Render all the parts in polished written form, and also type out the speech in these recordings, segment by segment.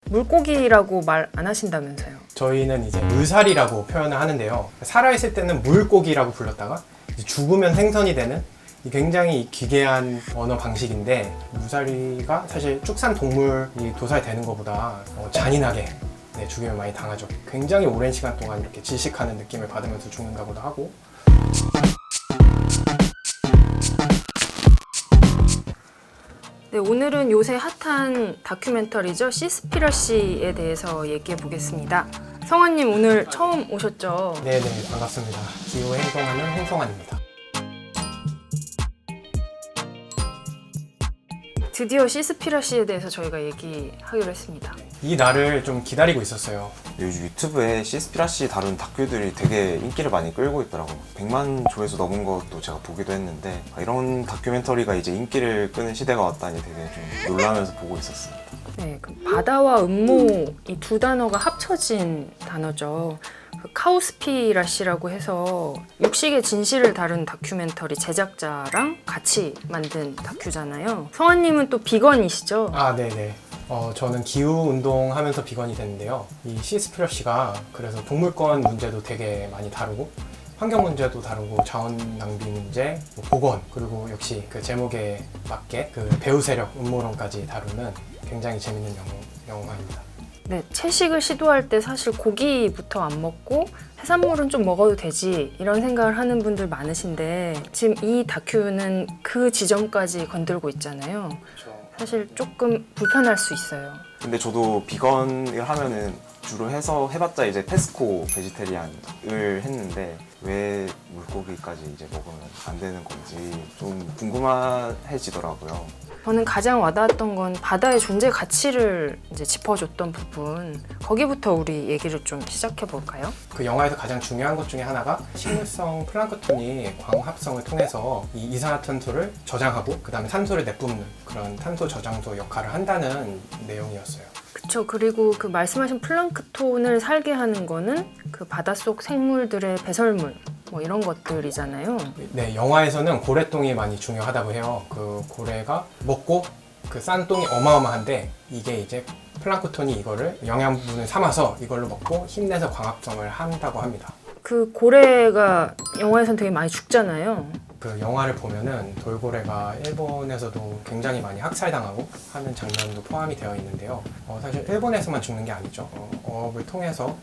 물고기라고 말 안 하신다면서요? 저희는 이제 물살이라고 표현을 하는데요. 살아있을 때는 물고기라고 불렀다가 이제 죽으면 생선이 되는 굉장히 기괴한 언어 방식인데, 물살이가 사실 축산 동물이 도살되는 것보다 잔인하게 죽임을 많이 당하죠. 굉장히 오랜 시간 동안 이렇게 질식하는 느낌을 받으면서 죽는다고도 하고. 네, 오늘은 요새 핫한 다큐멘터리죠. 시스피러시에 대해서 얘기해 보겠습니다. 성환님 오늘 처음 오셨죠? 네네, 반갑습니다. 기후 행동하는 홍성환입니다. 드디어 시스피러시에 대해서 저희가 얘기하기로 했습니다. 이 날을 좀 기다리고 있었어요. 요즘 유튜브에 시스피라시 다룬 다큐들이 되게 인기를 많이 끌고 있더라고요. 100만 조회수 넘은 것도 제가 보기도 했는데, 이런 다큐멘터리가 이제 인기를 끄는 시대가 왔다니 되게 좀 놀라면서 보고 있었습니다. 네, 그 바다와 음모 이 두 단어가 합쳐진 단어죠. 그 카우스피라시라고 해서 육식의 진실을 다룬 다큐멘터리 제작자랑 같이 만든 다큐잖아요. 성환님은 또 비건이시죠? 아, 네네. 저는 기후 운동하면서 비건이 됐는데요. 이 시스피러시가 그래서 동물권 문제도 되게 많이 다루고, 환경 문제도 다루고, 자원 낭비 문제, 보건, 그리고 역시 그 제목에 맞게 그 배후 세력 음모론까지 다루는 굉장히 재밌는 영화입니다. 네, 채식을 시도할 때 사실 고기부터 안 먹고 해산물은 좀 먹어도 되지 이런 생각을 하는 분들 많으신데, 지금 이 다큐는 그 지점까지 건들고 있잖아요. 사실 조금 불편할 수 있어요. 근데 저도 비건을 하면은 주로 해봤자 이제 페스코 베지테리안을 했는데, 왜 물고기까지 이제 먹으면 안 되는 건지 좀 궁금해지더라고요. 저는 가장 와닿았던 건 바다의 존재 가치를 이제 짚어줬던 부분, 거기부터 우리 얘기를 좀 시작해 볼까요? 그 영화에서 가장 중요한 것 중에 하나가 식물성 플랑크톤이 광합성을 통해서 이 이산화탄소를 저장하고 그 다음에 산소를 내뿜는 그런 탄소 저장소 역할을 한다는 내용이었어요. 그쵸. 그리고 그 말씀하신 플랑크톤을 살게 하는 거는 그 바닷속 생물들의 배설물 뭐 이런 것들이잖아요. 네, 영화에서는 고래똥이 많이 중요하다고 해요. 그 고래가 먹고 그 싼 똥이 어마어마한데, 이게 이제 플랑크톤이 이거를 영양분을 삼아서 이걸로 먹고 힘내서 광합성을 한다고 합니다. 그 고래가 영화에선 되게 많이 죽잖아요. 그 영화를 보면은 돌고래가 일본에서도 굉장히 많이 학살당하고 하는 장면도 포함이 되어 있는데요. 사실 일본에서만 죽는 게 아니죠. 어업을 통해서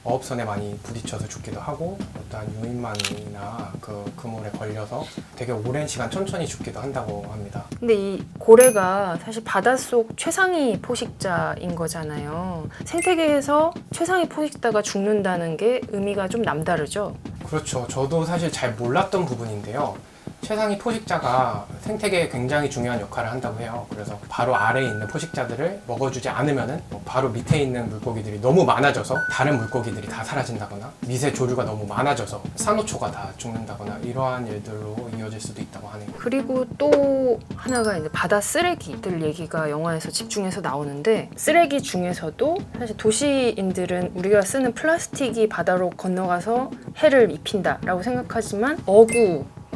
어업선에 많이 부딪혀서 죽기도 하고, 어떠한 유인망이나 그 그물에 걸려서 되게 오랜 시간 천천히 죽기도 한다고 합니다. 근데 이 고래가 사실 바닷속 최상위 포식자인 거잖아요. 생태계에서 최상위 포식자가 죽는다는 게 의미가 좀 남다르죠? 그렇죠. 저도 사실 잘 몰랐던 부분인데요. 최상위 포식자가 생태계에 굉장히 중요한 역할을 한다고 해요. 그래서 바로 아래에 있는 포식자들을 먹어주지 않으면은 바로 밑에 있는 물고기들이 너무 많아져서 다른 물고기들이 다 사라진다거나, 미세 조류가 너무 많아져서 산호초가 다 죽는다거나, 이러한 일들로 이어질 수도 있다고 하네요. 그리고 또 하나가 이제 바다 쓰레기들 얘기가 영화에서 집중해서 나오는데, 쓰레기 중에서도 사실 도시인들은 우리가 쓰는 플라스틱이 바다로 건너가서 해를 입힌다라고 생각하지만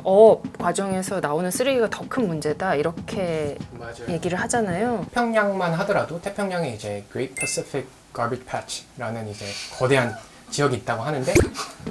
어업 과정에서 나오는 쓰레기가 더 큰 문제다 이렇게 맞아요. 얘기를 하잖아요. 태평양만 하더라도 태평양에 이제 Great Pacific Garbage Patch라는 이제 거대한 지역이 있다고 하는데,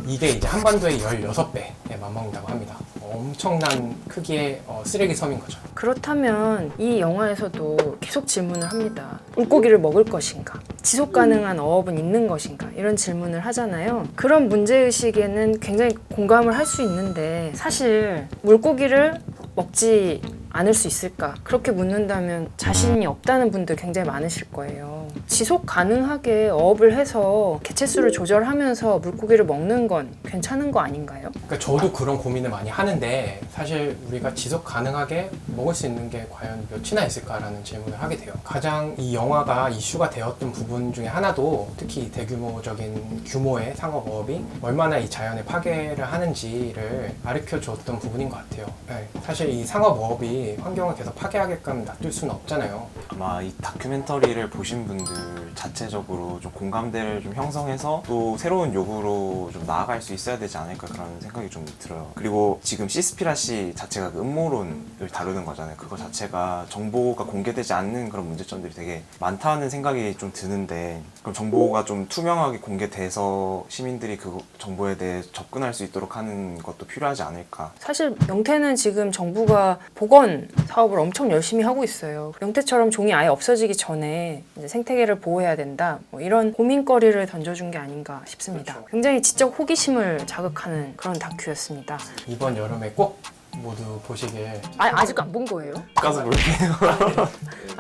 이게 이제 한반도의 16배에 맞먹는다고 합니다. 엄청난 크기의 쓰레기 섬인 거죠. 그렇다면 이 영화에서도 계속 질문을 합니다. 물고기를 먹을 것인가? 지속 가능한 어업은 있는 것인가? 이런 질문을 하잖아요. 그런 문제의식에는 굉장히 공감을 할 수 있는데, 사실 물고기를 먹지 않을 수 있을까? 그렇게 묻는다면 자신이 없다는 분들 굉장히 많으실 거예요. 지속 가능하게 어업을 해서 개체수를 조절하면서 물고기를 먹는 건 괜찮은 거 아닌가요? 그러니까 저도 그런 고민을 많이 하는데, 사실 우리가 지속 가능하게 먹을 수 있는 게 과연 몇이나 있을까라는 질문을 하게 돼요. 가장 이 영화가 이슈가 되었던 부분 중에 하나도 특히 대규모적인 규모의 상업어업이 얼마나 이 자연의 파괴를 하는지를 가르쳐 줬던 부분인 것 같아요. 네, 사실 이 상업어업이 사람들이 환경을 계속 파괴하게끔 놔둘 수는 없잖아요. 아마 이 다큐멘터리를 보신 분들 자체적으로 좀 공감대를 좀 형성해서 또 새로운 요구로 좀 나아갈 수 있어야 되지 않을까 그런 생각이 좀 들어요. 그리고 지금 시스피라시 자체가 그 음모론을 다루는 거잖아요. 그거 자체가 정보가 공개되지 않는 그런 문제점들이 되게 많다는 생각이 좀 드는데, 그럼 정보가 좀 투명하게 공개돼서 시민들이 그 정보에 대해 접근할 수 있도록 하는 것도 필요하지 않을까. 사실 영태는 지금 정부가 보건 사업을 엄청 열심히 하고 있어요. 영태처럼 종이 아예 없어지기 전에 이제 생태계를 보호해야 된다. 뭐 이런 고민거리를 던져준 게 아닌가 싶습니다. 그렇죠. 굉장히 지적 호기심을 자극하는 그런 다큐였습니다. 이번 여름에 꼭 모두 보시길. 아직 안 본 거예요? 가서 볼게요.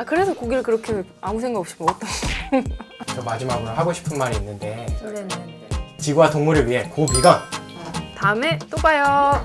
그래서 고기를 그렇게 아무 생각 없이 먹었던 저 마지막으로 하고 싶은 말이 있는데, 노래는 지구와 동물을 위해 고 비건! 다음에 또 봐요.